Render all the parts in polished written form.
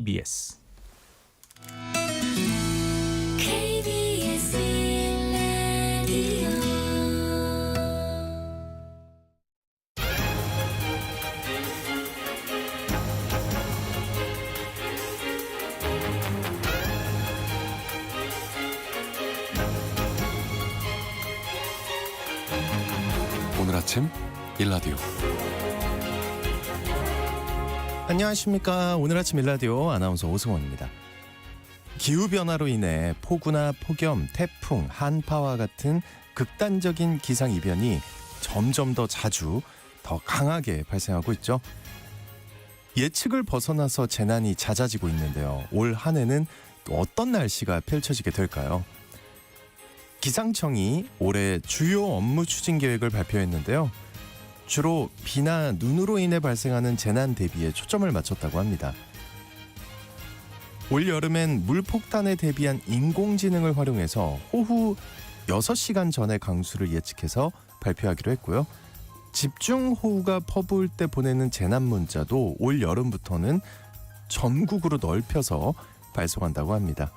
KBS KBS 라디오 오늘 아침 일라디오. 안녕하십니까. 오늘 아침 일라디오 아나운서 오승원입니다. 기후변화로 인해 폭우나 폭염, 태풍, 한파와 같은 극단적인 기상이변이 점점 더 자주, 더 강하게 발생하고 있죠. 예측을 벗어나서 재난이 잦아지고 있는데요. 올 한 해는 또 어떤 날씨가 펼쳐지게 될까요? 기상청이 올해 주요 업무 추진 계획을 발표했는데요. 주로 비나 눈으로 인해 발생하는 재난 대비에 초점을 맞췄다고 합니다. 올 여름엔 물폭탄에 대비한 인공지능을 활용해서 오후 6시간 전의 강수를 예측해서 발표하기로 했고요. 집중호우가 퍼부을 때 보내는 재난 문자도 올 여름부터는 전국으로 넓혀서 발송한다고 합니다.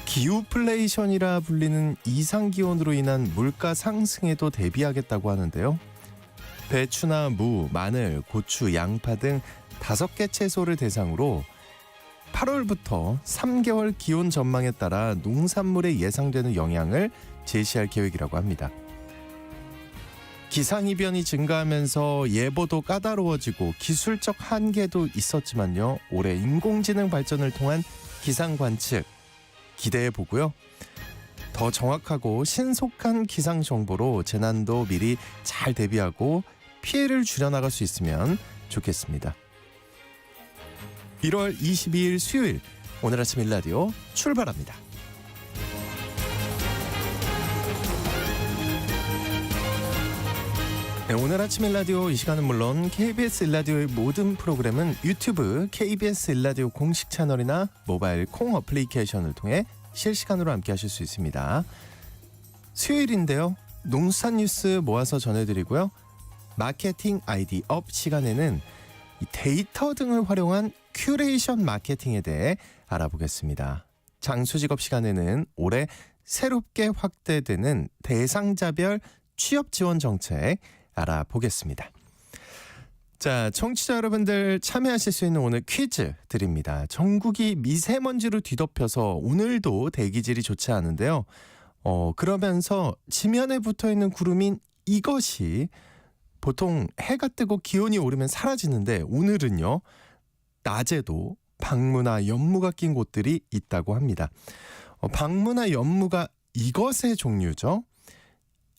기후플레이션이라 불리는 이상기온으로 인한 물가 상승에도 대비하겠다고 하는데요. 배추나 무, 마늘, 고추, 양파 등 5개 채소를 대상으로 8월부터 3개월 기온 전망에 따라 농산물에 예상되는 영향을 제시할 계획이라고 합니다. 기상이변이 증가하면서 예보도 까다로워지고 기술적 한계도 있었지만요. 올해 인공지능 발전을 통한 기상 관측 기대해 보고요. 더 정확하고 신속한 기상 정보로 재난도 미리 잘 대비하고 피해를 줄여나갈 수 있으면 좋겠습니다. 1월 22일 수요일 오늘 아침 일라디오 출발합니다. 네, 오늘 아침 일라디오 이 시간은 물론 KBS 일라디오의 모든 프로그램은 유튜브 KBS 일라디오 공식 채널이나 모바일 콩 어플리케이션을 통해 실시간으로 함께 하실 수 있습니다. 수요일인데요. 농수산 뉴스 모아서 전해드리고요. 마케팅 아이디 업 시간에는 이 데이터 등을 활용한 큐레이션 마케팅에 대해 알아보겠습니다. 장수직업 시간에는 올해 새롭게 확대되는 대상자별 취업 지원 정책 알아보겠습니다. 자, 청취자 여러분들 참여하실 수 있는 오늘 퀴즈 드립니다. 전국이 미세먼지로 뒤덮여서 오늘도 대기질이 좋지 않은데요. 그러면서 지면에 붙어있는 구름인 이것이 보통 해가 뜨고 기온이 오르면 사라지는데 오늘은요. 낮에도 방무나 연무가 낀 곳들이 있다고 합니다. 방무나 연무가 이것의 종류죠.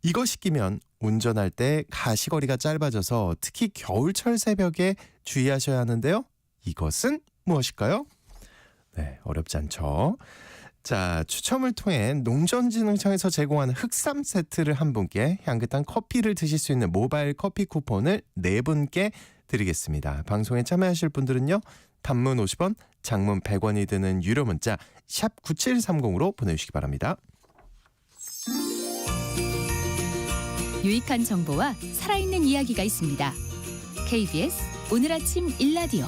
이것이 끼면 운전할 때 가시거리가 짧아져서 특히 겨울철 새벽에 주의하셔야 하는데요. 이것은 무엇일까요? 네, 어렵지 않죠. 자, 추첨을 통해 농촌진흥청에서 제공하는 흑삼 세트를 한 분께 향긋한 커피를 드실 수 있는 모바일 커피 쿠폰을 4분께 드리겠습니다. 방송에 참여하실 분들은요. 단문 50원, 장문 100원이 드는 유료 문자 샵 9730으로 보내주시기 바랍니다. 유익한 정보와 살아있는 이야기가 있습니다. KBS 오늘 아침 일라디오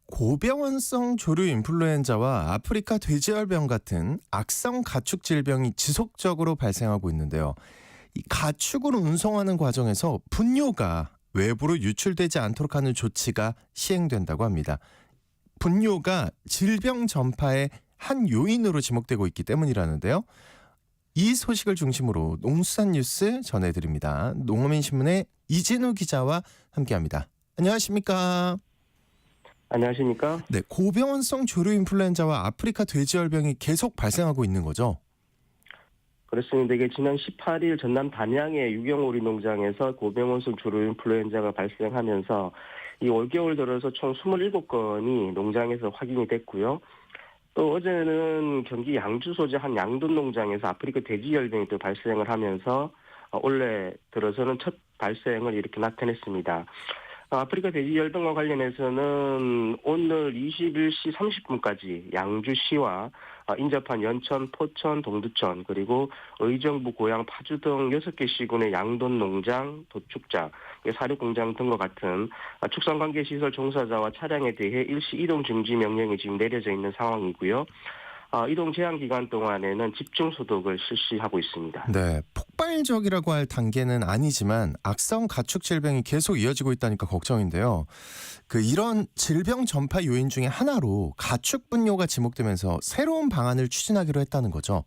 고병원성 조류 인플루엔자와 아프리카 돼지열병 같은 악성 가축 질병이 지속적으로 발생하고 있는데요. 이 가축을 운송하는 과정에서 분뇨가 외부로 유출되지 않도록 하는 조치가 시행된다고 합니다. 분뇨가 질병 전파의 한 요인으로 지목되고 있기 때문이라는데요. 이 소식을 중심으로 농수산 뉴스 전해드립니다. 농어민신문의 이진우 기자와 함께합니다. 안녕하십니까? 안녕하십니까? 네, 고병원성 조류 인플루엔자와 아프리카 돼지열병이 계속 발생하고 있는 거죠? 그렇습니다. 이게 지난 18일 전남 단양의 유경오리 농장에서 고병원성 조류 인플루엔자가 발생하면서 이 올겨울 들어서 총 27건이 농장에서 확인이 됐고요. 또 어제는 경기 양주 소재 한 양돈 농장에서 아프리카 돼지열병이 또 발생을 하면서 올해 들어서는 첫 발생을 이렇게 나타냈습니다. 아프리카 돼지열병과 관련해서는 오늘 21시 30분까지 양주시와 인접한 연천, 포천, 동두천 그리고 의정부, 고양, 파주 등 6개 시군의 양돈 농장, 도축장, 사료공장 등과 같은 축산관계시설 종사자와 차량에 대해 일시 이동 중지 명령이 지금 내려져 있는 상황이고요. 이동 제한 기간 동안에는 집중 소독을 실시하고 있습니다. 네, 폭발적이라고 할 단계는 아니지만 악성 가축 질병이 계속 이어지고 있다니까 걱정인데요. 이런 질병 전파 요인 중에 하나로 가축 분뇨가 지목되면서 새로운 방안을 추진하기로 했다는 거죠.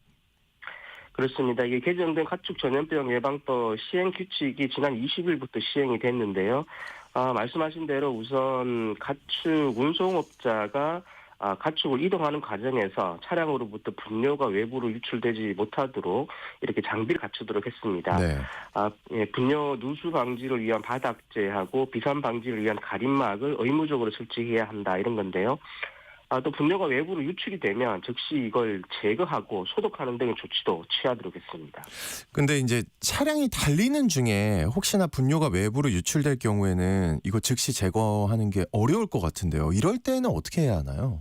그렇습니다. 이게 개정된 가축 전염병 예방법 시행 규칙이 지난 20일부터 시행이 됐는데요. 말씀하신 대로 우선 가축 운송업자가 가축을 이동하는 과정에서 차량으로부터 분뇨가 외부로 유출되지 못하도록 이렇게 장비를 갖추도록 했습니다. 네. 분뇨 누수 방지를 위한 바닥재하고 비산 방지를 위한 가림막을 의무적으로 설치해야 한다 이런 건데요. 또 분뇨가 외부로 유출이 되면 즉시 이걸 제거하고 소독하는 등의 조치도 취하도록 했습니다. 근데 이제 차량이 달리는 중에 혹시나 분뇨가 외부로 유출될 경우에는 이거 즉시 제거하는 게 어려울 것 같은데요. 이럴 때는 어떻게 해야 하나요?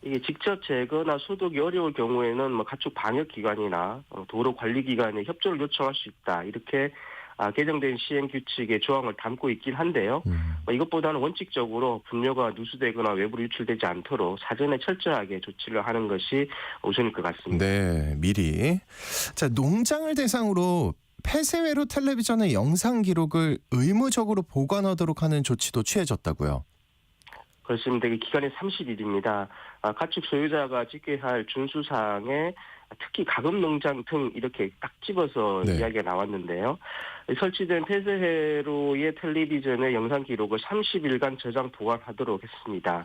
이게 직접 제거나 소독이 어려울 경우에는 가축 방역 기관이나 도로 관리 기관에 협조를 요청할 수 있다. 이렇게 개정된 시행 규칙의 조항을 담고 있긴 한데요. 이것보다는 원칙적으로 분뇨가 누수되거나 외부로 유출되지 않도록 사전에 철저하게 조치를 하는 것이 우선일 것 같습니다. 네, 미리. 자, 농장을 대상으로 폐쇄회로 텔레비전의 영상 기록을 의무적으로 보관하도록 하는 조치도 취해졌다고요. 그렇습니다. 기간이 30일입니다. 가축 소유자가 지켜야 할 준수사항에 특히 가금 농장 등 이렇게 딱 집어서 네. 이야기가 나왔는데요. 설치된 폐쇄회로의 텔레비전의 영상 기록을 30일간 저장 보관하도록 했습니다.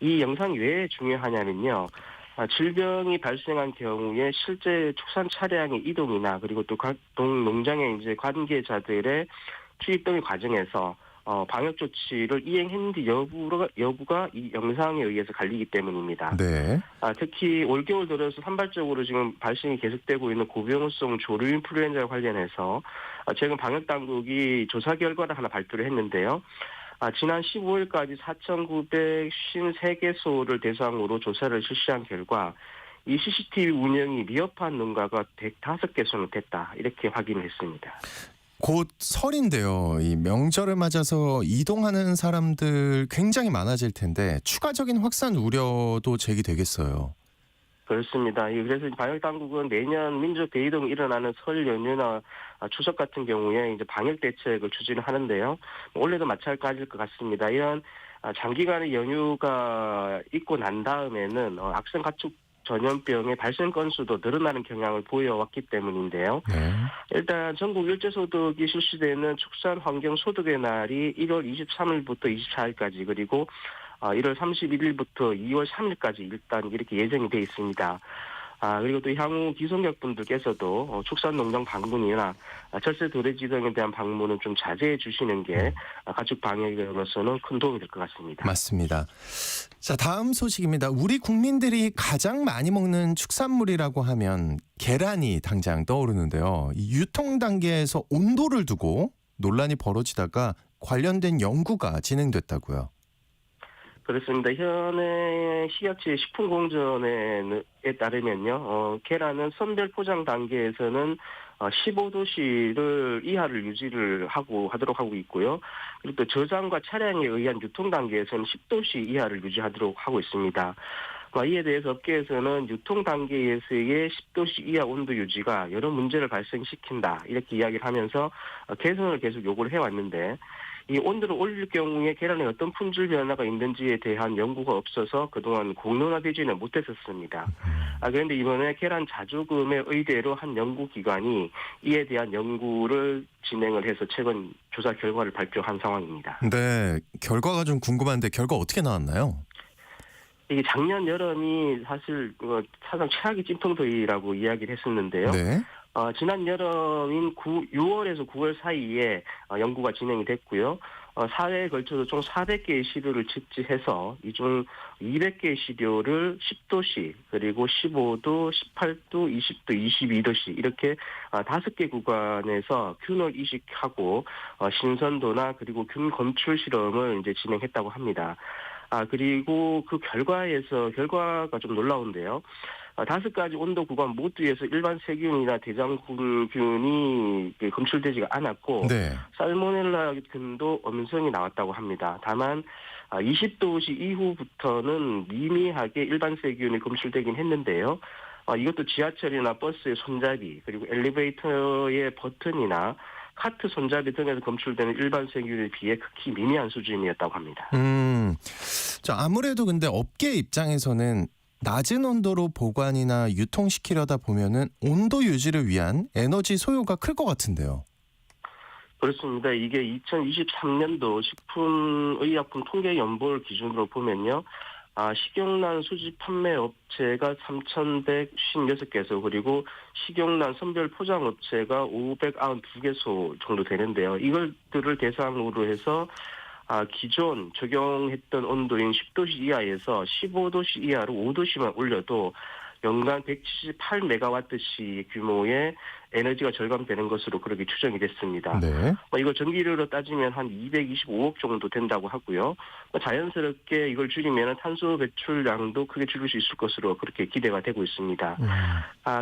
이 영상이 왜 중요하냐면요. 질병이 발생한 경우에 실제 축산 차량의 이동이나 그리고 또 각 농장의 이제 관계자들의 투입 등의 과정에서 방역 조치를 이행했는지 여부가 이 영상에 의해서 갈리기 때문입니다. 네. 특히 올겨울 들어서 산발적으로 지금 발생이 계속되고 있는 고병원성 조류 인플루엔자와 관련해서 최근 방역 당국이 조사 결과를 하나 발표를 했는데요. 지난 15일까지 4,953개소를 대상으로 조사를 실시한 결과 이 CCTV 운영이 미흡한 농가가 105개소는 됐다. 이렇게 확인을 했습니다. 곧 설인데요. 이 명절을 맞아서 이동하는 사람들 굉장히 많아질 텐데 추가적인 확산 우려도 제기되겠어요. 그렇습니다. 그래서 방역 당국은 내년 민족 대이동이 일어나는 설 연휴나 추석 같은 경우에 이제 방역 대책을 추진을 하는데요. 올해도 마찬가지일 것 같습니다. 이런 장기간의 연휴가 있고 난 다음에는 악성 가축 전염병의 발생 건수도 늘어나는 경향을 보여왔기 때문인데요. 네. 일단 전국 일제소득이 실시되는 축산환경소득의 날이 1월 23일부터 24일까지 그리고 1월 31일부터 2월 3일까지 일단 이렇게 예정이 돼 있습니다. 그리고 또 향후 기성객분들께서도 축산농장 방문이나 철새 도래지 등에 대한 방문은 좀 자제해 주시는 게 가축 방역으로서는 큰 도움이 될 것 같습니다. 맞습니다. 자, 다음 소식입니다. 우리 국민들이 가장 많이 먹는 축산물이라고 하면 계란이 당장 떠오르는데요. 이 유통 단계에서 온도를 두고 논란이 벌어지다가 관련된 연구가 진행됐다고요. 그렇습니다. 현행 식약처의 식품공정에 따르면요, 계란은 선별 포장 단계에서는 15도씨를 이하를 유지를 하도록 하고 있고요. 그리고 또 저장과 차량에 의한 유통 단계에서는 10도씨 이하를 유지하도록 하고 있습니다. 이에 대해서 업계에서는 유통 단계에서의 10도씨 이하 온도 유지가 여러 문제를 발생시킨다 이렇게 이야기를 하면서 개선을 계속 요구를 해왔는데 이 온도를 올릴 경우에 계란에 어떤 품질 변화가 있는지에 대한 연구가 없어서 그동안 공론화되지는 못했었습니다. 그런데 이번에 계란 자주금의 의뢰로 한 연구기관이 이에 대한 연구를 진행을 해서 최근 조사 결과를 발표한 상황입니다. 네, 결과가 좀 궁금한데 결과 어떻게 나왔나요? 이게 작년 여름이 사실 사상 최악의 찜통더위라고 이야기를 했었는데요. 네. 지난 여름인 6월에서 9월 사이에 연구가 진행이 됐고요. 4회에 걸쳐서 총 400개의 시료를 채취해서 이 중 200개의 시료를 10도씨, 그리고 15도, 18도, 20도, 22도씨 이렇게 5개 구간에서 균을 이식하고 신선도나 그리고 균 검출 실험을 이제 진행했다고 합니다. 그리고 그 결과가 좀 놀라운데요. 5가지 온도 구간 모두에서 일반 세균이나 대장균이 검출되지가 않았고 네. 살모넬라 균도 음성이 나왔다고 합니다. 다만 20도씨 이후부터는 미미하게 일반 세균이 검출되긴 했는데요. 이것도 지하철이나 버스의 손잡이 그리고 엘리베이터의 버튼이나 카트 손잡이 등에서 검출되는 일반 세균에 비해 극히 미미한 수준이었다고 합니다. 자, 아무래도 근데 업계 입장에서는 낮은 온도로 보관이나 유통시키려다 보면은 온도 유지를 위한 에너지 소요가 클 것 같은데요. 그렇습니다. 이게 2023년도 식품의약품 통계연보를 기준으로 보면요. 식용란 수집 판매 업체가 3,156개소 그리고 식용란 선별 포장 업체가 592개소 정도 되는데요. 이것들을 대상으로 해서 기존 적용했던 온도인 10도씨 이하에서 15도씨 이하로 5도씨만 올려도 연간 178메가와트시 규모의 에너지가 절감되는 것으로 그렇게 추정이 됐습니다. 네. 이거 전기료로 따지면 한 225억 정도 된다고 하고요. 자연스럽게 이걸 줄이면 탄소 배출량도 크게 줄일 수 있을 것으로 그렇게 기대가 되고 있습니다.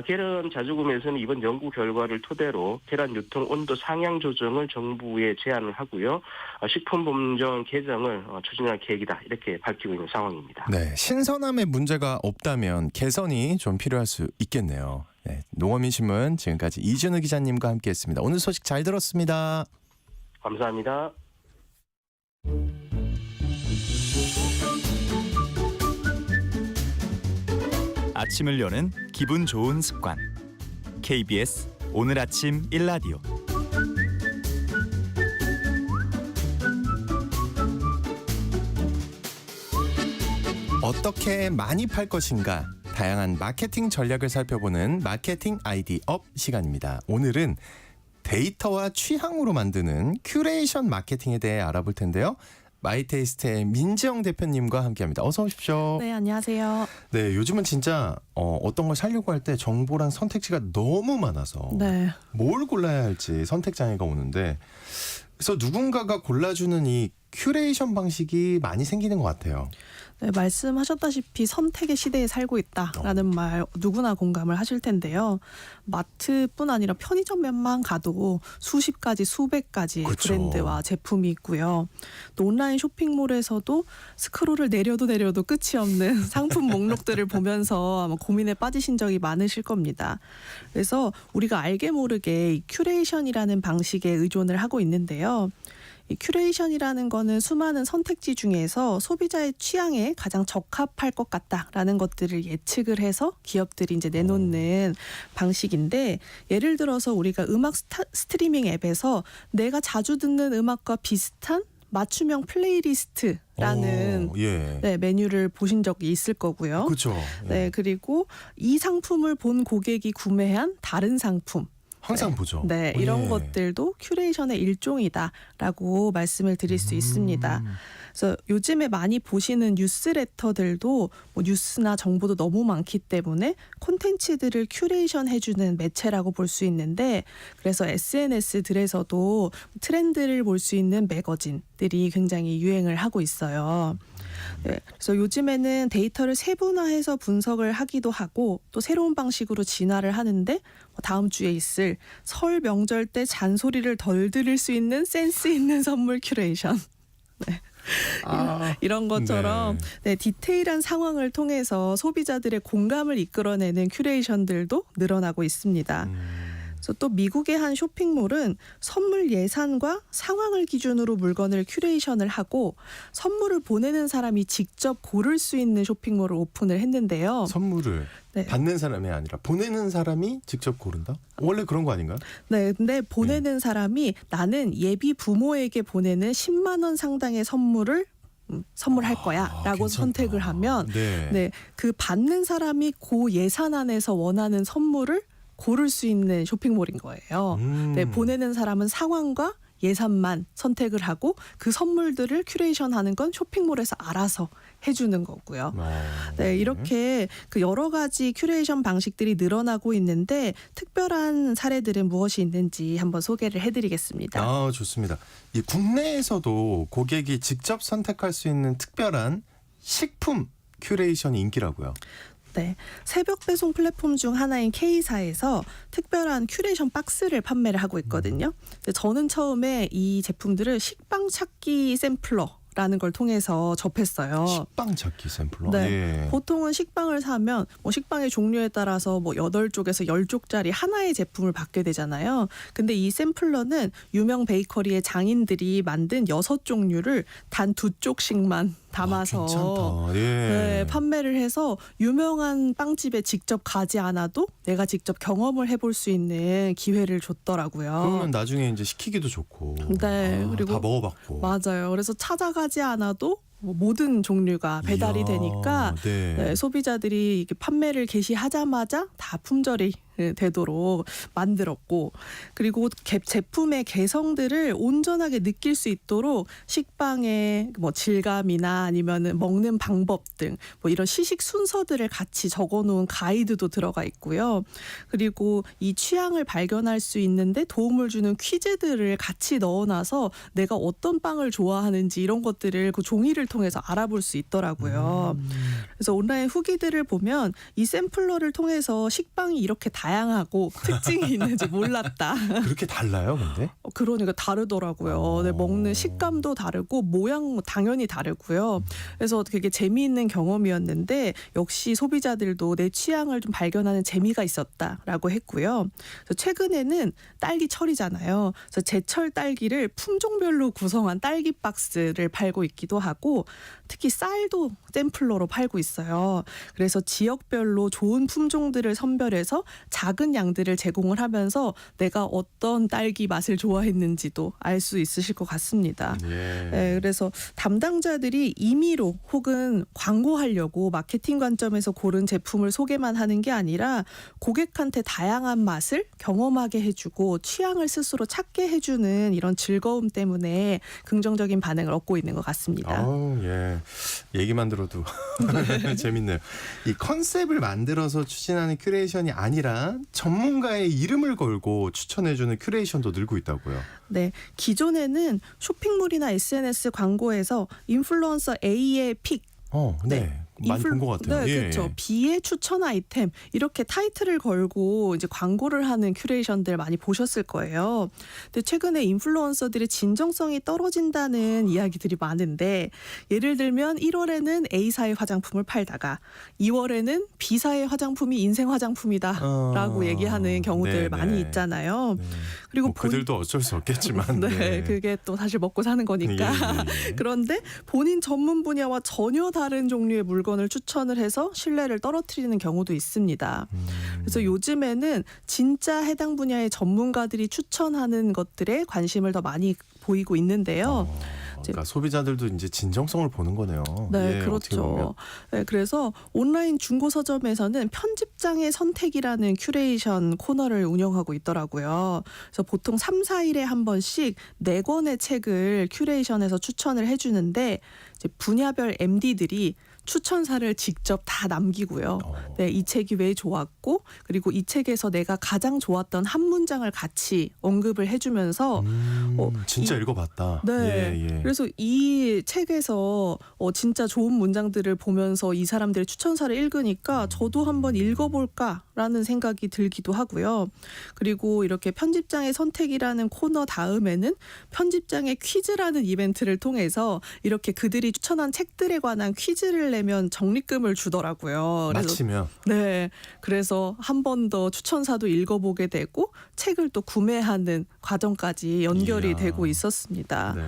계란 자주금에서는 이번 연구 결과를 토대로 계란 유통 온도 상향 조정을 정부에 제안을 하고요. 식품법령 개정을 추진할 계획이다 이렇게 밝히고 있는 상황입니다. 네, 신선함에 문제가 없다면 개선이 좀 필요할 수 있겠네요. 네, 농어민신문 지금까지 이준우 기자님과 함께했습니다. 오늘 소식 잘 들었습니다. 감사합니다. 아침을 여는 기분 좋은 습관. KBS 오늘 아침 1라디오. 어떻게 많이 팔 것인가? 다양한 마케팅 전략을 살펴보는 마케팅 아이디 업 시간입니다. 오늘은 데이터와 취향으로 만드는 큐레이션 마케팅에 대해 알아볼 텐데요. 마이테이스트의 민지영 대표님과 함께합니다. 어서 오십시오. 네, 안녕하세요. 네, 요즘은 진짜 어떤 걸 사려고 할 때 정보랑 선택지가 너무 많아서 네. 뭘 골라야 할지 선택 장애가 오는데 그래서 누군가가 골라주는 이 큐레이션 방식이 많이 생기는 것 같아요. 네, 말씀하셨다시피 선택의 시대에 살고 있다라는 말 누구나 공감을 하실 텐데요. 마트뿐 아니라 편의점에만 가도 수십 가지, 수백 가지 그렇죠. 브랜드와 제품이 있고요. 또 온라인 쇼핑몰에서도 스크롤을 내려도 끝이 없는 상품 목록들을 보면서 아마 고민에 빠지신 적이 많으실 겁니다. 그래서 우리가 알게 모르게 이 큐레이션이라는 방식에 의존을 하고 있는데요. 이 큐레이션이라는 거는 수많은 선택지 중에서 소비자의 취향에 가장 적합할 것 같다라는 것들을 예측을 해서 기업들이 이제 내놓는 방식인데, 예를 들어서 우리가 음악 스트리밍 앱에서 내가 자주 듣는 음악과 비슷한 맞춤형 플레이리스트라는 예. 네, 메뉴를 보신 적이 있을 거고요. 그렇죠. 예. 네, 그리고 이 상품을 본 고객이 구매한 다른 상품, 항상 보죠. 네, 이런 예. 것들도 큐레이션의 일종이다라고 말씀을 드릴 수 있습니다. 그래서 요즘에 많이 보시는 뉴스레터들도 뭐 뉴스나 정보도 너무 많기 때문에 콘텐츠들을 큐레이션 해주는 매체라고 볼 수 있는데, 그래서 SNS들에서도 트렌드를 볼 수 있는 매거진들이 굉장히 유행을 하고 있어요. 네, 그래서 요즘에는 데이터를 세분화해서 분석을 하기도 하고 또 새로운 방식으로 진화를 하는데, 다음 주에 있을 설 명절 때 잔소리를 덜 들을 수 있는 센스 있는 선물 큐레이션. 네. 이런 것처럼 네, 디테일한 상황을 통해서 소비자들의 공감을 이끌어내는 큐레이션들도 늘어나고 있습니다. 그래서 또 미국의 한 쇼핑몰은 선물 예산과 상황을 기준으로 물건을 큐레이션을 하고 선물을 보내는 사람이 직접 고를 수 있는 쇼핑몰을 오픈을 했는데요. 선물을 네. 받는 사람이 아니라 보내는 사람이 직접 고른다? 원래 그런 거 아닌가요? 네, 근데 보내는 사람이 나는 예비 부모에게 보내는 10만 원 상당의 선물을 선물할 거야라고 괜찮다. 선택을 하면 네. 네, 그 받는 사람이 그 예산 안에서 원하는 선물을 고를 수 있는 쇼핑몰인 거예요. 네, 보내는 사람은 상황과 예산만 선택을 하고 그 선물들을 큐레이션하는 건 쇼핑몰에서 알아서 해주는 거고요. 네, 이렇게 그 여러 가지 큐레이션 방식들이 늘어나고 있는데 특별한 사례들은 무엇이 있는지 한번 소개를 해드리겠습니다. 아, 좋습니다. 이 국내에서도 고객이 직접 선택할 수 있는 특별한 식품 큐레이션이 인기라고요. 네, 새벽 배송 플랫폼 중 하나인 K사에서 특별한 큐레이션 박스를 판매를 하고 있거든요. 저는 처음에 이 제품들을 식빵 찾기 샘플러라는 걸 통해서 접했어요. 식빵 찾기 샘플러. 네. 예. 보통은 식빵을 사면 뭐 식빵의 종류에 따라서 뭐 8쪽에서 10쪽짜리 하나의 제품을 받게 되잖아요. 근데 이 샘플러는 유명 베이커리의 장인들이 만든 6종류를 단 2쪽씩만 담아서 괜찮다. 예. 네, 판매를 해서 유명한 빵집에 직접 가지 않아도 내가 직접 경험을 해볼 수 있는 기회를 줬더라고요. 그러면 나중에 이제 시키기도 좋고. 네, 그리고 다 먹어봤고. 맞아요. 그래서 찾아가지 않아도 모든 종류가 배달이 이야, 되니까 네. 네, 소비자들이 이게 판매를 개시하자마자 다 품절이 되도록 만들었고, 그리고 제품의 개성들을 온전하게 느낄 수 있도록 식빵의 뭐 질감이나 아니면은 먹는 방법 등 뭐 이런 시식 순서들을 같이 적어놓은 가이드도 들어가 있고요. 그리고 이 취향을 발견할 수 있는데 도움을 주는 퀴즈들을 같이 넣어놔서 내가 어떤 빵을 좋아하는지 이런 것들을 그 종이를 통해서 알아볼 수 있더라고요. 그래서 온라인 후기들을 보면 이 샘플러를 통해서 식빵이 이렇게 다양하고 특징이 있는지 몰랐다. 그렇게 달라요, 근데? 그러니까 다르더라고요. 네, 먹는 식감도 다르고 모양 당연히 다르고요. 그래서 되게 재미있는 경험이었는데 역시 소비자들도 내 취향을 좀 발견하는 재미가 있었다라고 했고요. 그래서 최근에는 딸기철이잖아요. 그래서 제철 딸기를 품종별로 구성한 딸기 박스를 팔고 있기도 하고 특히 쌀도 샘플러로 팔고 있어요. 그래서 지역별로 좋은 품종들을 선별해서 작은 양들을 제공을 하면서 내가 어떤 딸기 맛을 좋아했는지도 알 수 있으실 것 같습니다. 예. 네, 그래서 담당자들이 임의로 혹은 광고하려고 마케팅 관점에서 고른 제품을 소개만 하는 게 아니라 고객한테 다양한 맛을 경험하게 해주고 취향을 스스로 찾게 해주는 이런 즐거움 때문에 긍정적인 반응을 얻고 있는 것 같습니다. 아우, 예. 얘기만 들어도 재밌네요. 이 컨셉을 만들어서 추진하는 큐레이션이 아니라 전문가의 이름을 걸고 추천해주는 큐레이션도 늘고 있다고요. 네, 기존에는 쇼핑몰이나 SNS 광고에서 인플루언서 A의 픽, 네. 많이 본 것 같아요. 네, 예. 그렇죠. B의 추천 아이템 이렇게 타이틀을 걸고 이제 광고를 하는 큐레이션들 많이 보셨을 거예요. 근데 최근에 인플루언서들의 진정성이 떨어진다는 이야기들이 많은데 예를 들면 1월에는 A사의 화장품을 팔다가 2월에는 B사의 화장품이 인생 화장품이다라고 얘기하는 경우들 네네. 많이 있잖아요. 네. 그리고 뭐 그들도 어쩔 수 없겠지만. 네, 그게 또 사실 먹고 사는 거니까. 예. 그런데 본인 전문 분야와 전혀 다른 종류의 물건을 추천을 해서 신뢰를 떨어뜨리는 경우도 있습니다. 그래서 요즘에는 진짜 해당 분야의 전문가들이 추천하는 것들에 관심을 더 많이 보이고 있는데요. 그러니까 소비자들도 이제 진정성을 보는 거네요. 네, 예, 어떻게 보면. 그렇죠. 네, 그래서 온라인 중고 서점에서는 편집장의 선택이라는 큐레이션 코너를 운영하고 있더라고요. 그래서 보통 3, 4일에 한 번씩 4권의 책을 큐레이션해서 추천을 해주는데 이제 분야별 MD들이 추천사를 직접 다 남기고요. 네, 이 책이 왜 좋았고 그리고 이 책에서 내가 가장 좋았던 한 문장을 같이 언급을 해주면서 진짜 읽어봤다. 네. 예. 그래서 이 책에서 진짜 좋은 문장들을 보면서 이 사람들의 추천사를 읽으니까 저도 한번 읽어볼까라는 생각이 들기도 하고요. 그리고 이렇게 편집장의 선택이라는 코너 다음에는 편집장의 퀴즈라는 이벤트를 통해서 이렇게 그들이 추천한 책들에 관한 퀴즈를 내면 적립금을 주더라고요. 그래서 마치면. 네, 그래서 한 번 더 추천사도 읽어보게 되고 책을 또 구매하는 과정까지 연결이 이야. 되고 있었습니다. 네.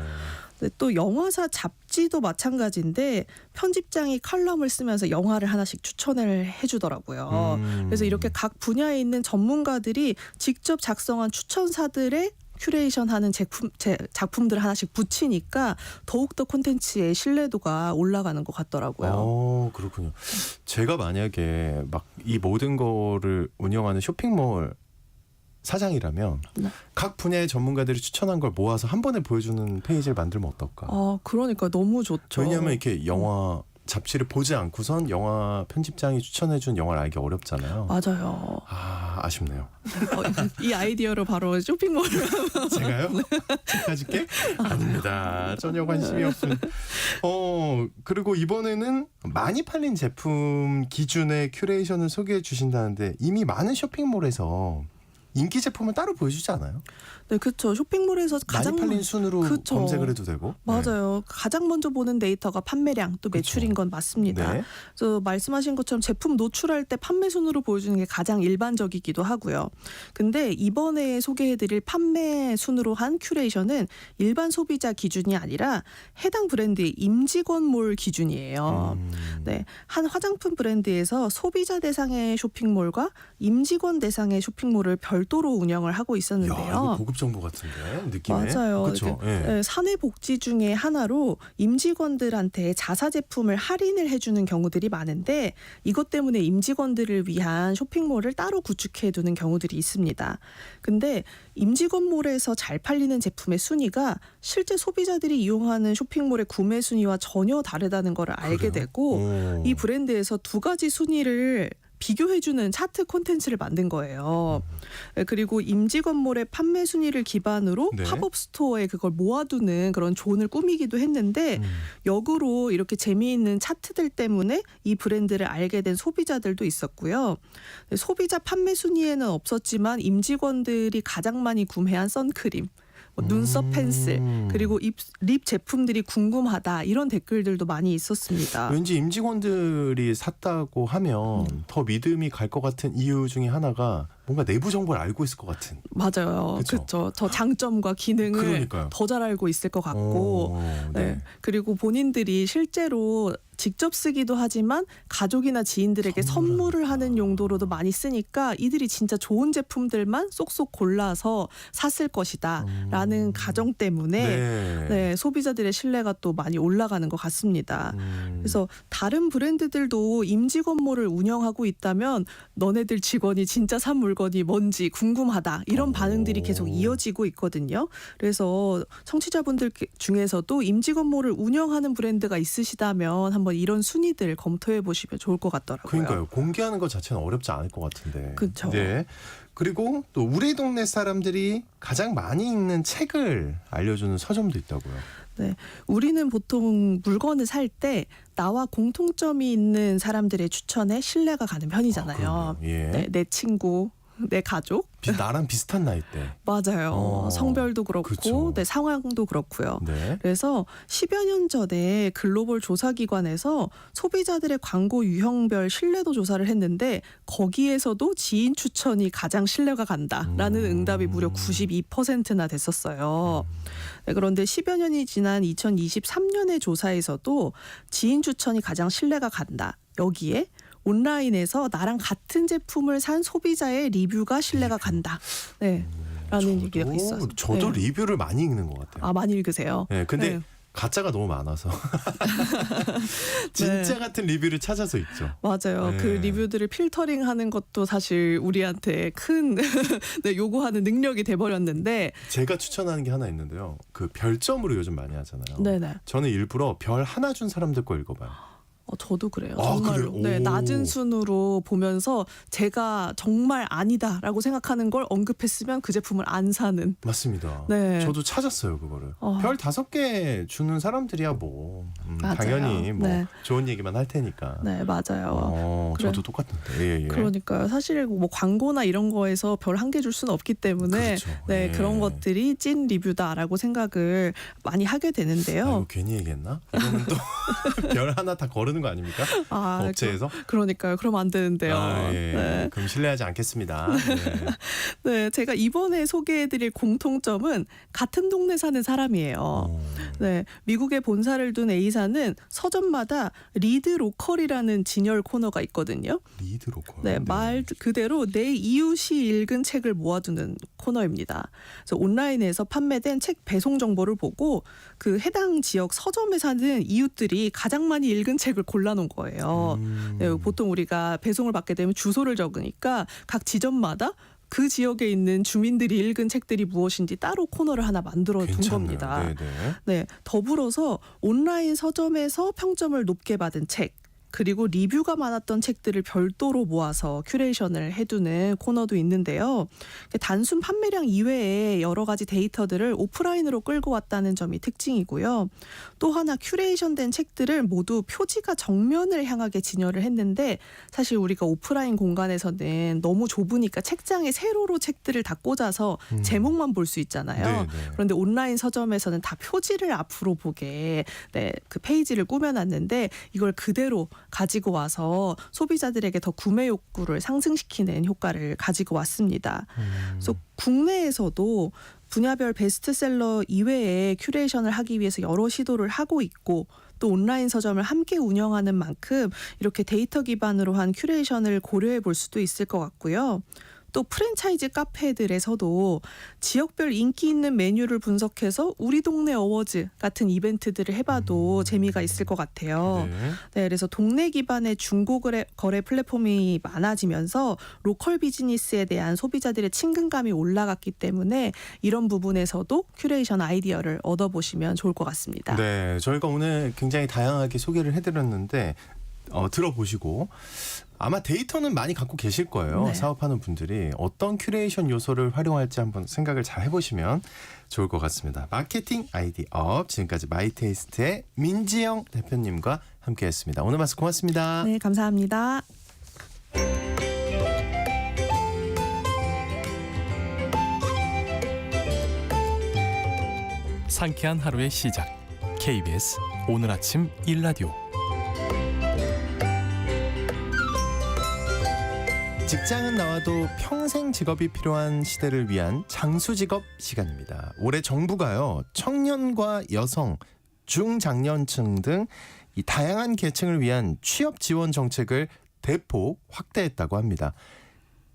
네, 또 영화사 잡지도 마찬가지인데 편집장이 칼럼을 쓰면서 영화를 하나씩 추천을 해주더라고요. 그래서 이렇게 각 분야에 있는 전문가들이 직접 작성한 추천사들의 큐레이션하는 작품들 하나씩 붙이니까 더욱더 콘텐츠의 신뢰도가 올라가는 것 같더라고요. 그렇군요. 제가 만약에 막 이 모든 거를 운영하는 쇼핑몰 사장이라면 네. 각 분야의 전문가들이 추천한 걸 모아서 한 번에 보여주는 페이지를 만들면 어떨까? 그러니까 너무 좋죠. 왜냐하면 이렇게 영화 잡지를 보지 않고선 영화 편집장이 추천해준 영화를 알기 어렵잖아요. 맞아요. 아쉽네요. 이 아이디어로 바로 쇼핑몰을 제가요? 제가 줄게? 아닙니다. 전혀 관심이 없군. 그리고 이번에는 많이 팔린 제품 기준의 큐레이션을 소개해 주신다는데 이미 많은 쇼핑몰에서 인기 제품을 따로 보여주지 않아요? 네, 그렇죠. 쇼핑몰에서 가장 많이 팔린 순으로 그쵸. 검색을 해도 되고. 맞아요. 가장 먼저 보는 데이터가 판매량 또 매출인 건 맞습니다. 네. 그래서 말씀하신 것처럼 제품 노출할 때 판매 순으로 보여주는 게 가장 일반적이기도 하고요. 근데 이번에 소개해드릴 판매 순으로 한 큐레이션은 일반 소비자 기준이 아니라 해당 브랜드의 임직원몰 기준이에요. 네, 한 화장품 브랜드에서 소비자 대상의 쇼핑몰과 임직원 대상의 쇼핑몰을 별도로 운영을 하고 있었는데요. 야, 이거 고급 정보 같은데 느낌에. 맞아요. 그렇죠. 네, 사내 복지 중에 하나로 임직원들한테 자사 제품을 할인을 해주는 경우들이 많은데 이것 때문에 임직원들을 위한 쇼핑몰을 따로 구축해두는 경우들이 있습니다. 근데 임직원몰에서 잘 팔리는 제품의 순위가 실제 소비자들이 이용하는 쇼핑몰의 구매 순위와 전혀 다르다는 걸 알게 되고 이 브랜드에서 두 가지 순위를 비교해주는 차트 콘텐츠를 만든 거예요. 그리고 임직원몰의 판매 순위를 기반으로 네. 팝업 스토어에 그걸 모아두는 그런 존을 꾸미기도 했는데 역으로 이렇게 재미있는 차트들 때문에 이 브랜드를 알게 된 소비자들도 있었고요. 소비자 판매 순위에는 없었지만 임직원들이 가장 많이 구매한 선크림, 눈썹 펜슬 그리고 립 제품들이 궁금하다 이런 댓글들도 많이 있었습니다. 왠지 임직원들이 샀다고 하면 더 믿음이 갈 것 같은 이유 중에 하나가 뭔가 내부 정보를 알고 있을 것 같은. 맞아요. 그쵸? 그렇죠. 더 장점과 기능을 그러니까요. 더 잘 알고 있을 것 같고 네. 네. 그리고 본인들이 실제로 직접 쓰기도 하지만 가족이나 지인들에게 선물을 하는 용도로도 많이 쓰니까 이들이 진짜 좋은 제품들만 쏙쏙 골라서 샀을 것이다 라는 가정 때문에 네, 소비자들의 신뢰가 또 많이 올라가는 것 같습니다. 그래서 다른 브랜드들도 임직원몰을 운영하고 있다면 너네들 직원이 진짜 산 물건이 뭔지 궁금하다 이런 반응들이 계속 이어지고 있거든요. 그래서 청취자분들 중에서도 임직원몰을 운영하는 브랜드가 있으시다면 한번 이런 순위들 검토해 보시면 좋을 것 같더라고요. 그러니까요. 공개하는 것 자체는 어렵지 않을 것 같은데. 그렇죠. 네. 그리고 또 우리 동네 사람들이 가장 많이 읽는 책을 알려주는 서점도 있다고요. 네, 우리는 보통 물건을 살 때 나와 공통점이 있는 사람들의 추천에 신뢰가 가는 편이잖아요. 예. 네, 내 친구, 내 가족. 나랑 비슷한 나이대. 맞아요. 성별도 그렇고 그쵸. 네, 상황도 그렇고요. 네. 그래서 10여 년 전에 글로벌 조사기관에서 소비자들의 광고 유형별 신뢰도 조사를 했는데 거기에서도 지인 추천이 가장 신뢰가 간다라는 응답이 무려 92%나 됐었어요. 네, 그런데 10여 년이 지난 2023년의 조사에서도 지인 추천이 가장 신뢰가 간다. 여기에 온라인에서 나랑 같은 제품을 산 소비자의 리뷰가 신뢰가 간다. 네. 라는 얘기가 있어요. 저도 네. 리뷰를 많이 읽는 것 같아요. 많이 읽으세요? 네, 근데 네. 가짜가 너무 많아서 진짜 네. 같은 리뷰를 찾아서 읽죠. 맞아요. 네. 그 리뷰들을 필터링하는 것도 사실 우리한테 큰 네, 요구하는 능력이 돼버렸는데 제가 추천하는 게 하나 있는데요. 그 별점으로 요즘 많이 하잖아요. 네네. 저는 일부러 별 하나 준 사람들 거 읽어봐요. 저도 그래요. 아, 정말로. 그래요? 네, 오. 낮은 순으로 보면서 제가 정말 아니다라고 생각하는 걸 언급했으면 그 제품을 안 사는. 맞습니다. 네. 저도 찾았어요 그거를. 어. 별 5개 주는 사람들이야 뭐 맞아요. 당연히 뭐 네. 좋은 얘기만 할 테니까. 네, 맞아요. 그래. 저도 똑같은데. 예. 그러니까요. 사실 뭐 광고나 이런 거에서 별 한 개 줄 수는 없기 때문에 그렇죠. 네, 예. 그런 것들이 찐 리뷰다라고 생각을 많이 하게 되는데요. 이거 괜히 얘기했나? 이거는 또 별 하나 다 거르는 거 아닙니까? 업체에서? 그러니까요. 그러면 안 되는데요. 예. 네. 그럼 신뢰하지 않겠습니다. 네. 네, 제가 이번에 소개해드릴 공통점은 같은 동네 사는 사람이에요. 네, 미국에 본사를 둔 A사는 서점마다 리드 로컬이라는 진열 코너가 있거든요. 리드 로컬. 네, 말 그대로 내 이웃이 읽은 책을 모아두는 코너입니다. 그래서 온라인에서 판매된 책 배송 정보를 보고 그 해당 지역 서점에 사는 이웃들이 가장 많이 읽은 책을 골라놓은 거예요. 네, 보통 우리가 배송을 받게 되면 주소를 적으니까 각 지점마다 그 지역에 있는 주민들이 읽은 책들이 무엇인지 따로 코너를 하나 만들어 둔 괜찮네요. 겁니다. 네네. 네, 더불어서 온라인 서점에서 평점을 높게 받은 책, 그리고 리뷰가 많았던 책들을 별도로 모아서 큐레이션을 해두는 코너도 있는데요. 단순 판매량 이외에 여러 가지 데이터들을 오프라인으로 끌고 왔다는 점이 특징이고요. 또 하나 큐레이션된 책들을 모두 표지가 정면을 향하게 진열을 했는데 사실 우리가 오프라인 공간에서는 너무 좁으니까 책장에 세로로 책들을 다 꽂아서 제목만 볼 수 있잖아요. 네네. 그런데 온라인 서점에서는 다 표지를 앞으로 보게 그 페이지를 꾸며놨는데 이걸 그대로 가지고 와서 소비자들에게 더 구매 욕구를 상승시키는 효과를 가지고 왔습니다. 그래서 국내에서도 분야별 베스트셀러 이외에 큐레이션을 하기 위해서 여러 시도를 하고 있고 또 온라인 서점을 함께 운영하는 만큼 이렇게 데이터 기반으로 한 큐레이션을 고려해 볼 수도 있을 것 같고요. 또 프랜차이즈 카페들에서도 지역별 인기 있는 메뉴를 분석해서 우리 동네 어워즈 같은 이벤트들을 해봐도 재미가 있을 것 같아요. 네. 네, 그래서 동네 기반의 중고 거래 플랫폼이 많아지면서 로컬 비즈니스에 대한 소비자들의 친근감이 올라갔기 때문에 이런 부분에서도 큐레이션 아이디어를 얻어보시면 좋을 것 같습니다. 네, 저희가 오늘 굉장히 다양하게 소개를 해드렸는데 들어보시고 아마 데이터는 많이 갖고 계실 거예요. 네. 사업하는 분들이 어떤 큐레이션 요소를 활용할지 한번 생각을 잘 해보시면 좋을 것 같습니다. 마케팅 아이디어 지금까지 마이테이스트의 민지영 대표님과 함께했습니다. 오늘 말씀 고맙습니다. 네, 감사합니다. 상쾌한 하루의 시작. KBS 오늘 아침 일라디오. 직장은 나와도 평생 직업이 필요한 시대를 위한 장수직업 시간입니다. 올해 정부가요, 청년과 여성, 중장년층 등 이 다양한 계층을 위한 취업 지원 정책을 대폭 확대했다고 합니다.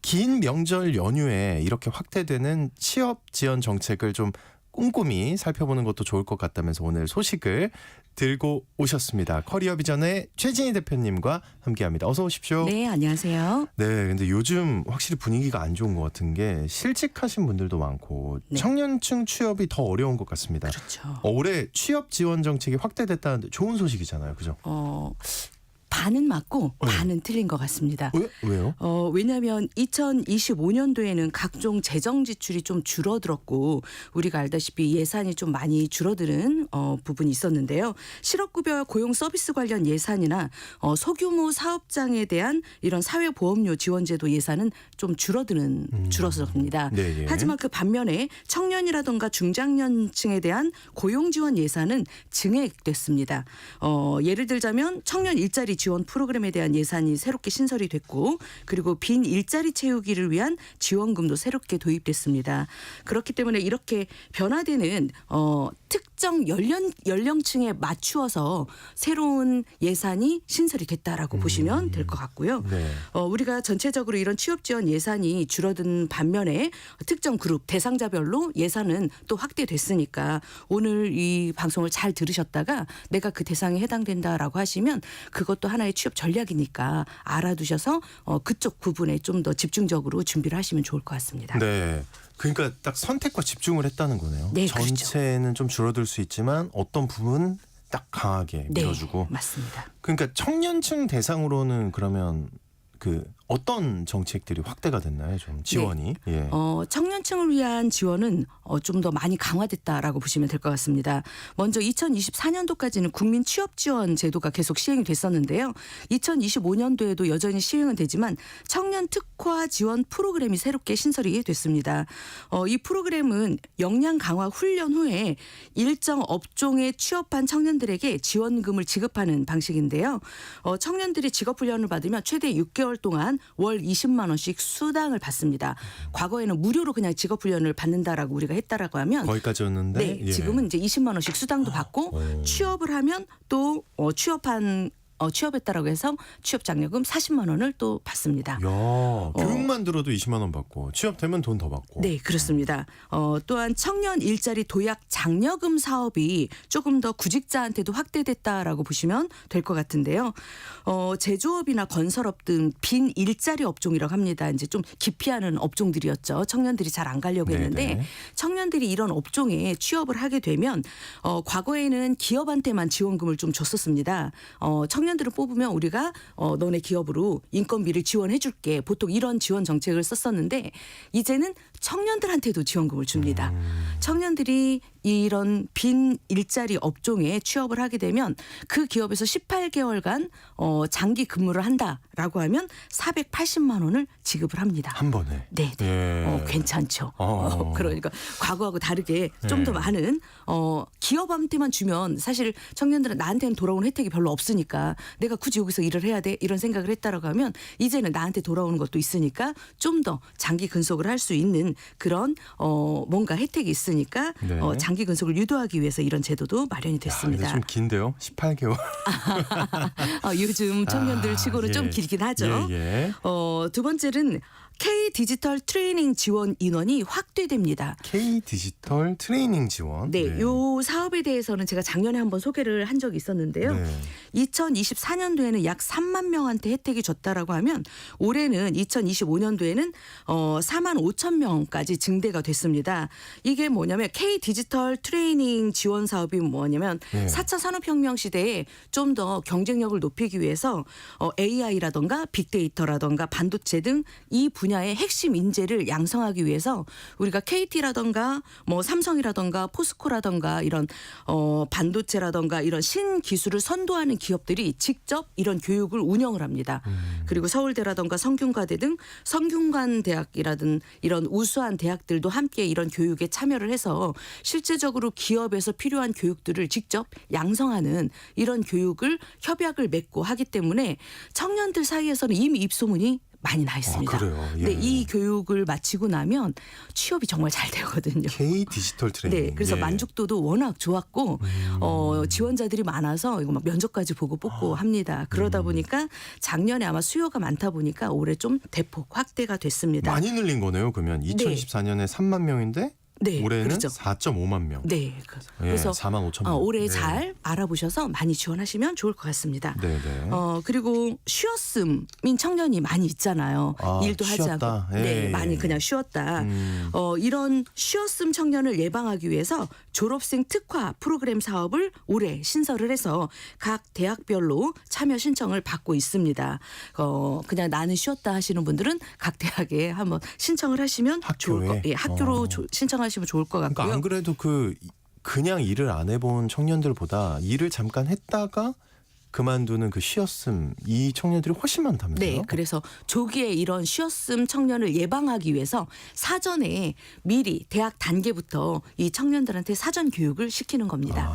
긴 명절 연휴에 이렇게 확대되는 취업 지원 정책을 좀 꼼꼼히 살펴보는 것도 좋을 것 같다면서 오늘 소식을 들고 오셨습니다. 커리어 비전의 최진희 대표님과 함께합니다. 어서 오십시오. 네, 안녕하세요. 네, 근데 요즘 확실히 분위기가 안 좋은 것 같은 게 실직하신 분들도 많고 네. 청년층 취업이 더 어려운 것 같습니다. 그렇죠. 올해 취업 지원 정책이 확대됐다는데 좋은 소식이잖아요, 그죠? 반은 맞고 네. 반은 틀린 것 같습니다. 왜요? 왜냐하면 2025년도에는 각종 재정 지출이 좀 줄어들었고 우리가 알다시피 예산이 좀 많이 줄어드는 부분이 있었는데요. 실업급여와 고용 서비스 관련 예산이나 소규모 사업장에 대한 이런 사회보험료 지원제도 예산은 좀 줄어들었습니다. 네, 예. 하지만 그 반면에 청년이라든가 중장년층에 대한 고용 지원 예산은 증액됐습니다. 예를 들자면 청년 일자리 지원 프로그램에 대한 예산이 새롭게 신설이 됐고 그리고 빈 일자리 채우기를 위한 지원금도 새롭게 도입됐습니다. 그렇기 때문에 이렇게 변화되는 특정 연령층에 맞추어서 새로운 예산이 신설이 됐다라고 보시면 될 것 같고요. 네. 우리가 전체적으로 이런 취업 지원 예산이 줄어든 반면에 특정 그룹 대상자별로 예산은 또 확대됐으니까 오늘 이 방송을 잘 들으셨다가 내가 그 대상에 해당된다라고 하시면 그것도 하나의 취업 전략이니까 알아두셔서 그쪽 부분에 좀 더 집중적으로 준비를 하시면 좋을 것 같습니다. 네. 그러니까 딱 선택과 집중을 했다는 거네요. 네, 전체는 좀 줄어들 수 있지만 어떤 부분 딱 강하게 네, 밀어주고. 맞습니다. 그러니까 청년층 대상으로는 그러면 어떤 정책들이 확대가 됐나요? 좀 지원이. 예. 청년층을 위한 지원은 좀 더 많이 강화됐다라고 보시면 될 것 같습니다. 먼저 2024년도까지는 국민 취업 지원 제도가 계속 시행이 됐었는데요. 2025년도에도 여전히 시행은 되지만 청년 특화 지원 프로그램이 새롭게 신설이 됐습니다. 이 프로그램은 역량 강화 훈련 후에 일정 업종에 취업한 청년들에게 지원금을 지급하는 방식인데요. 청년들이 직업 훈련을 받으면 최대 6개월 동안 월 20만 원씩 수당을 받습니다. 과거에는 무료로 그냥 직업 훈련을 받는다라고 우리가 했다라고 하면 거기까지였는데. 네, 예. 지금은 이제 20만 원씩 수당도 받고 취업을 하면 또 취업한 취업했다라고 해서 취업장려금 40만 원을 또 받습니다. 야, 교육만 들어도 20만 원 받고 취업되면 돈 더 받고. 네, 그렇습니다. 또한 청년 일자리 도약 장려금 사업이 조금 더 구직자한테도 확대됐다라고 보시면 될 것 같은데요. 제조업이나 건설업 등 빈 일자리 업종이라고 합니다. 이제 좀 기피하는 업종들이었죠. 청년들이 잘 안 가려고 했는데 네네. 청년들이 이런 업종에 취업을 하게 되면 과거에는 기업한테만 지원금을 좀 줬었습니다. 청년들을 뽑으면 우리가 너네 기업으로 인건비를 지원해 줄게. 보통 이런 지원 정책을 썼었는데 이제는 청년들한테도 지원금을 줍니다. 청년들이 이런 빈 일자리 업종에 취업을 하게 되면 그 기업에서 18개월간 장기 근무를 한다라고 하면 480만 원을 지급을 합니다. 한 번에. 네, 예. 괜찮죠. 어. 그러니까 과거하고 다르게 좀 더 네. 많은 기업한테만 주면 사실 청년들은 나한테는 돌아오는 혜택이 별로 없으니까 내가 굳이 여기서 일을 해야 돼 이런 생각을 했다라고 하면 이제는 나한테 돌아오는 것도 있으니까 좀 더 장기 근속을 할 수 있는 그런 뭔가 혜택이 있으니까 네. 장기 근속을 유도하기 위해서 이런 제도도 마련이 야, 근데 됐습니다. 좀 긴데요. 18개월. 요즘 청년들 치고는 예. 좀 길긴 하죠. 예, 예. 두 번째는 K 디지털 트레이닝 지원 인원이 확대됩니다. K 디지털 트레이닝 지원. 네, 요 사업에 대해서는 제가 작년에 한번 소개를 한 적이 있었는데요. 네. 2024년도에는 약 3만 명한테 혜택이 줬다라고 하면 올해는 2025년도에는 4만 5천 명까지 증대가 됐습니다. 이게 뭐냐면 K 디지털 트레이닝 지원 사업이 뭐냐면 네. 4차 산업혁명 시대에 좀 더 경쟁력을 높이기 위해서 AI라던가 빅데이터라던가 반도체 등 이 분야의 핵심 인재를 양성하기 위해서 우리가 KT라던가 뭐 삼성이라던가 포스코라던가 이런 반도체라던가 이런 신기술을 선도하는 기업들이 직접 이런 교육을 운영을 합니다. 그리고 서울대라던가 성균관대 등 성균관 대학이라든 이런 우수한 대학들도 함께 이런 교육에 참여를 해서 실제적으로 기업에서 필요한 교육들을 직접 양성하는 이런 교육을 협약을 맺고 하기 때문에 청년들 사이에서는 이미 입소문이 많이 나 있습니다. 아, 그래요? 예. 네, 이 교육을 마치고 나면 취업이 정말 잘 되거든요. K 디지털 트레이닝. 네, 그래서 예. 만족도도 워낙 좋았고 지원자들이 많아서 이거 막 면접까지 보고 뽑고 합니다. 그러다 보니까 작년에 아마 수요가 많다 보니까 올해 좀 대폭 확대가 됐습니다. 많이 늘린 거네요. 그러면 2024년에 3만 명인데 네, 올해는 그렇죠. 4.5만 명. 네, 예, 그래서 4만 5천 명. 올해 네. 잘 알아보셔서 많이 지원하시면 좋을 것 같습니다. 네, 네. 그리고 쉬었음인 청년이 많이 있잖아요. 아, 일도 하지 쉬었다. 않고. 예, 네, 예. 많이 그냥 쉬었다. 음. 이런 쉬었음 청년을 예방하기 위해서 졸업생 특화 프로그램 사업을 올해 신설을 해서 각 대학별로 참여 신청을 받고 있습니다. 그냥 나는 쉬었다 하시는 분들은 각 대학에 한번 신청을 하시면 좋을 학교에? 것. 예, 학교로 신청하시면 좋을 것 같고요. 그러니까 안 그래도 그냥 일을 안 해본 청년들보다 일을 잠깐 했다가 그만두는 그 쉬었음 이 청년들이 훨씬 많다면서요? 네, 그래서 조기에 이런 쉬었음 청년을 예방하기 위해서 사전에 미리 대학 단계부터 이 청년들한테 사전 교육을 시키는 겁니다.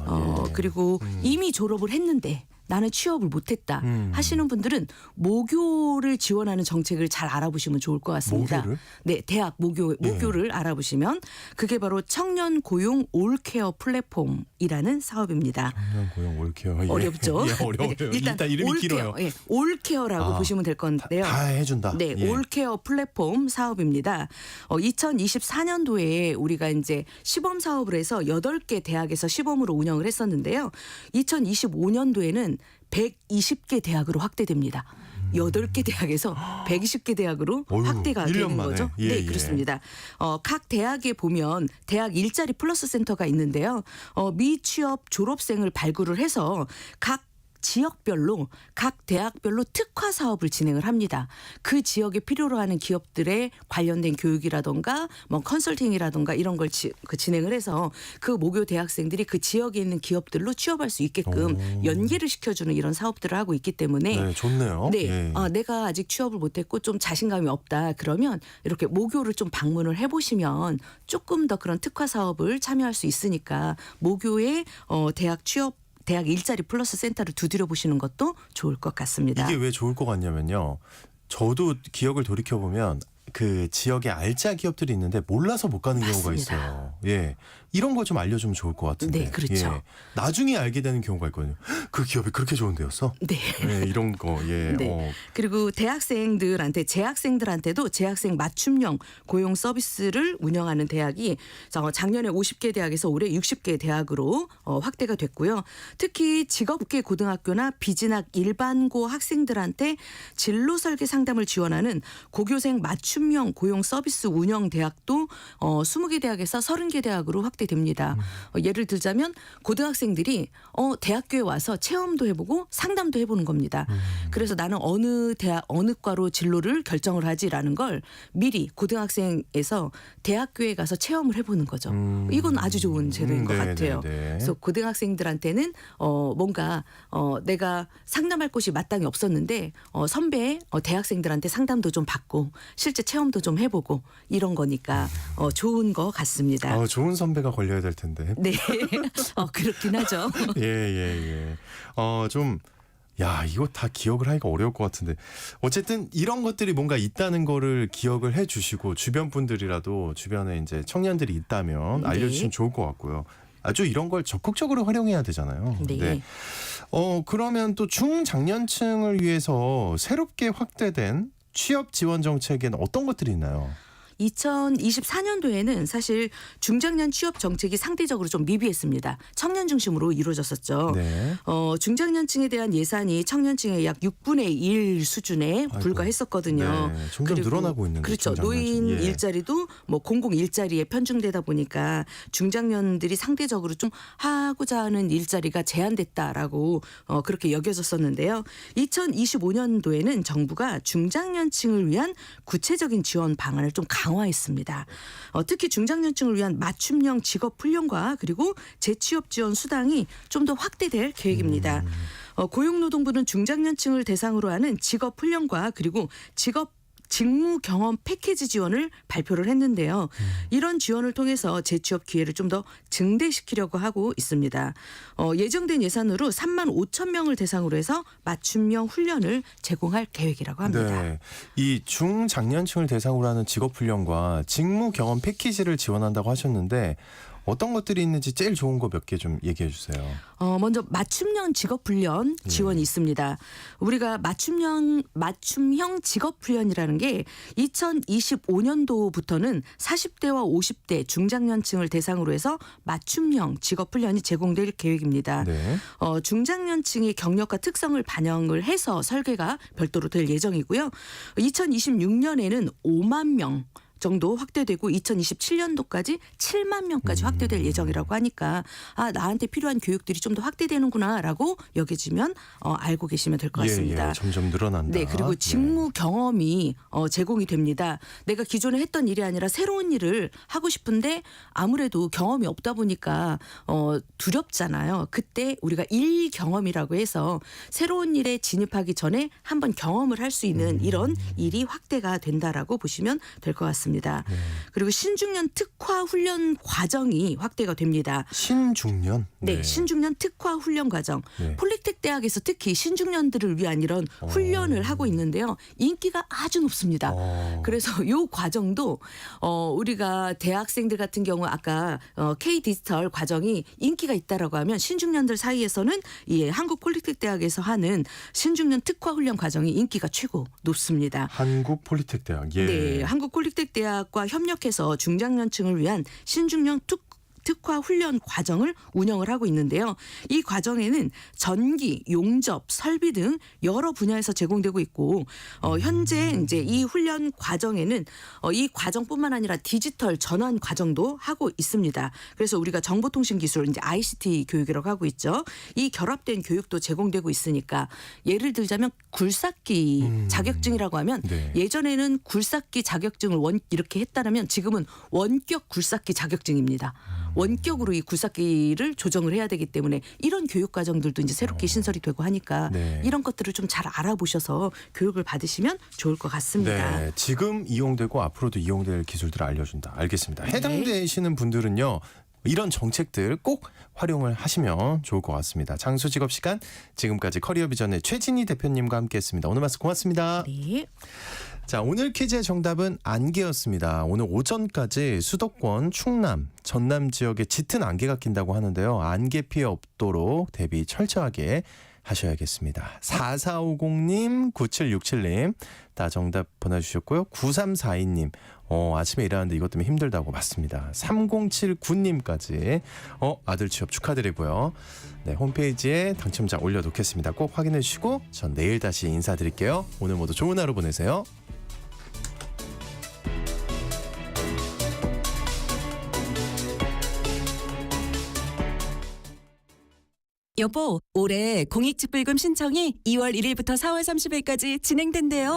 예. 그리고 이미 졸업을 했는데 나는 취업을 못했다 하시는 분들은 모교를 지원하는 정책을 잘 알아보시면 좋을 것 같습니다. 모교를? 네, 대학 모교를 알아보시면 그게 바로 청년 고용 올케어 플랫폼이라는 사업입니다. 청년 고용 올케어. 예. 어렵죠? 예, 어려워요. 일단 이름이 올케어, 길어요. 예, 올케어라고 아, 보시면 될 건데요. 다 해준다. 네, 예. 올케어 플랫폼 사업입니다. 2024년도에 우리가 이제 시범 사업을 해서 8개 대학에서 시범으로 운영을 했었는데요. 2025년도에는 120개 대학으로 확대됩니다. 8개 대학에서 120개 대학으로 어휴, 확대가 1년 되는 만에. 거죠. 예, 네, 예. 그렇습니다. 각 대학에 보면 대학 일자리 플러스 센터가 있는데요. 미취업 졸업생을 발굴을 해서 각 지역별로 각 대학별로 특화 사업을 진행을 합니다. 그 지역에 필요로 하는 기업들의 관련된 교육이라던가 뭐 컨설팅이라던가 이런 걸 진행을 해서 그 모교 대학생들이 그 지역에 있는 기업들로 취업할 수 있게끔 오. 연계를 시켜주는 이런 사업들을 하고 있기 때문에 네, 좋네요. 네, 예. 내가 아직 취업을 못했고 좀 자신감이 없다 그러면 이렇게 모교를 좀 방문을 해보시면 조금 더 그런 특화 사업을 참여할 수 있으니까 모교의 대학 일자리 플러스 센터를 두드려 보시는 것도 좋을 것 같습니다. 이게 왜 좋을 것 같냐면요. 저도 기억을 돌이켜 보면 그 지역에 알짜 기업들이 있는데 몰라서 못 가는 경우가 맞습니다. 있어요. 예. 이런 거 좀 알려주면 좋을 것 같은데. 네, 그렇죠. 예. 나중에 알게 되는 경우가 있거든요. 그 기업이 그렇게 좋은 데였어? 네. 예, 이런 거. 예. 네. 그리고 대학생들한테 재학생들한테도 재학생 맞춤형 고용 서비스를 운영하는 대학이 작년에 50개 대학에서 올해 60개 대학으로 확대가 됐고요. 특히 직업계 고등학교나 비진학 일반고 학생들한테 진로 설계 상담을 지원하는 고교생 맞춤형 고용 서비스 운영 대학도 20개 대학에서 30개 대학으로 확대됩니다. 예를 들자면 고등학생들이 대학교에 와서 체험도 해보고 상담도 해보는 겁니다. 그래서 나는 어느 대학 어느 과로 진로를 결정을 하지라는 걸 미리 고등학생에서 대학교에 가서 체험을 해보는 거죠. 이건 아주 좋은 제도인 것 같아요. 그래서 고등학생들한테는 뭔가 내가 상담할 곳이 마땅히 없었는데 선배 대학생들한테 상담도 좀 받고 실제 체험도 좀 해보고 이런 거니까 좋은 것 같습니다. 좋은 선배가 걸려야 될 텐데. 네, 그렇긴 하죠. 예. 좀, 야, 이거 다 기억을 하기가 어려울 것 같은데. 어쨌든 이런 것들이 뭔가 있다는 거를 기억을 해 주시고 주변 분들이라도 주변에 이제 청년들이 있다면 네. 알려주시면 좋을 것 같고요. 아주 이런 걸 적극적으로 활용해야 되잖아요. 네. 그러면 또 중장년층을 위해서 새롭게 확대된 취업 지원 정책에는 어떤 것들이 있나요? 2024년도에는 사실 중장년 취업 정책이 상대적으로 좀 미비했습니다. 청년 중심으로 이루어졌었죠. 네. 중장년층에 대한 예산이 청년층의 약 6분의 1 수준에 아이고. 불과했었거든요. 네, 점점 그리고 늘어나고 있는데. 그렇죠. 중장년층. 노인 예. 일자리도 뭐 공공 일자리에 편중되다 보니까 중장년들이 상대적으로 좀 하고자 하는 일자리가 제한됐다라고 그렇게 여겨졌었는데요. 2025년도에는 정부가 중장년층을 위한 구체적인 지원 방안을 좀 강화했습니다. 특히 중장년층을 위한 맞춤형 직업 훈련과 그리고 재취업 지원 수당이 좀 더 확대될 계획입니다. 고용노동부는 중장년층을 대상으로 하는 직업 훈련과 그리고 직무 경험 패키지 지원을 발표를 했는데요. 이런 지원을 통해서 재취업 기회를 좀 더 증대시키려고 하고 있습니다. 예정된 예산으로 3만 5천 명을 대상으로 해서 맞춤형 훈련을 제공할 계획이라고 합니다. 네. 이 중장년층을 대상으로 하는 직업훈련과 직무 경험 패키지를 지원한다고 하셨는데 어떤 것들이 있는지 제일 좋은 거 몇 개 좀 얘기해 주세요. 먼저 맞춤형 직업훈련 지원이 있습니다. 우리가 맞춤형 직업훈련이라는 게 2025년도부터는 40대와 50대 중장년층을 대상으로 해서 맞춤형 직업훈련이 제공될 계획입니다. 네. 중장년층의 경력과 특성을 반영을 해서 설계가 별도로 될 예정이고요. 2026년에는 5만 명 정도 확대되고 2027년도까지 7만 명까지 확대될 예정이라고 하니까 나한테 필요한 교육들이 좀 더 확대되는구나라고 여겨지면 알고 계시면 될 것 같습니다. 예, 점점 늘어난다. 네, 그리고 직무 경험이 제공이 됩니다. 내가 기존에 했던 일이 아니라 새로운 일을 하고 싶은데 아무래도 경험이 없다 보니까 두렵잖아요. 그때 우리가 일 경험이라고 해서 새로운 일에 진입하기 전에 한번 경험을 할 수 있는 이런 일이 확대가 된다라고 보시면 될 것 같습니다. 그리고 신중년 특화 훈련 과정이 확대가 됩니다. 신중년? 네, 신중년 특화 훈련 과정. 네. 폴리텍 대학에서 특히 신중년들을 위한 이런 훈련을 하고 있는데요. 인기가 아주 높습니다. 그래서 이 과정도 우리가 대학생들 같은 경우 아까 K 디지털 과정이 인기가 있다라고 하면 신중년들 사이에서는 한국 폴리텍 대학에서 하는 신중년 특화 훈련 과정이 인기가 최고 높습니다. 한국 폴리텍 대학. 예. 네, 한국 폴리텍 대학과 협력해서 중장년층을 위한 신중년 특화 훈련 과정을 운영을 하고 있는데요. 이 과정에는 전기, 용접, 설비 등 여러 분야에서 제공되고 있고 현재 이제 이 훈련 과정에는 이 과정뿐만 아니라 디지털 전환 과정도 하고 있습니다. 그래서 우리가 정보통신기술 이제 ICT 교육이라고 하고 있죠. 이 결합된 교육도 제공되고 있으니까 예를 들자면 굴삭기 자격증이라고 하면 네. 예전에는 굴삭기 자격증을 이렇게 했다면 지금은 원격 굴삭기 자격증입니다. 원격으로 이 굴삭기를 조정을 해야 되기 때문에 이런 교육 과정들도 이제 새롭게 신설이 되고 하니까 네. 이런 것들을 좀 잘 알아보셔서 교육을 받으시면 좋을 것 같습니다. 네, 지금 이용되고 앞으로도 이용될 기술들을 알려준다. 알겠습니다. 해당되시는 분들은요. 이런 정책들 꼭 활용을 하시면 좋을 것 같습니다. 장수직업 시간 지금까지 커리어비전의 최진희 대표님과 함께했습니다. 오늘 말씀 고맙습니다. 네. 자, 오늘 퀴즈의 정답은 안개였습니다. 오늘 오전까지 수도권, 충남, 전남 지역에 짙은 안개가 낀다고 하는데요. 안개 피해 없도록 대비 철저하게 하셔야겠습니다. 4450님, 9767님 다 정답 보내주셨고요. 9342님 아침에 일하는데 이것 때문에 힘들다고 맞습니다. 3079님까지 아들 취업 축하드리고요. 네, 홈페이지에 당첨자 올려놓겠습니다. 꼭 확인해 주시고 전 내일 다시 인사드릴게요. 오늘 모두 좋은 하루 보내세요. 여보, 올해 공익집불금 신청이 2월 1일부터 4월 30일까지 진행된대요.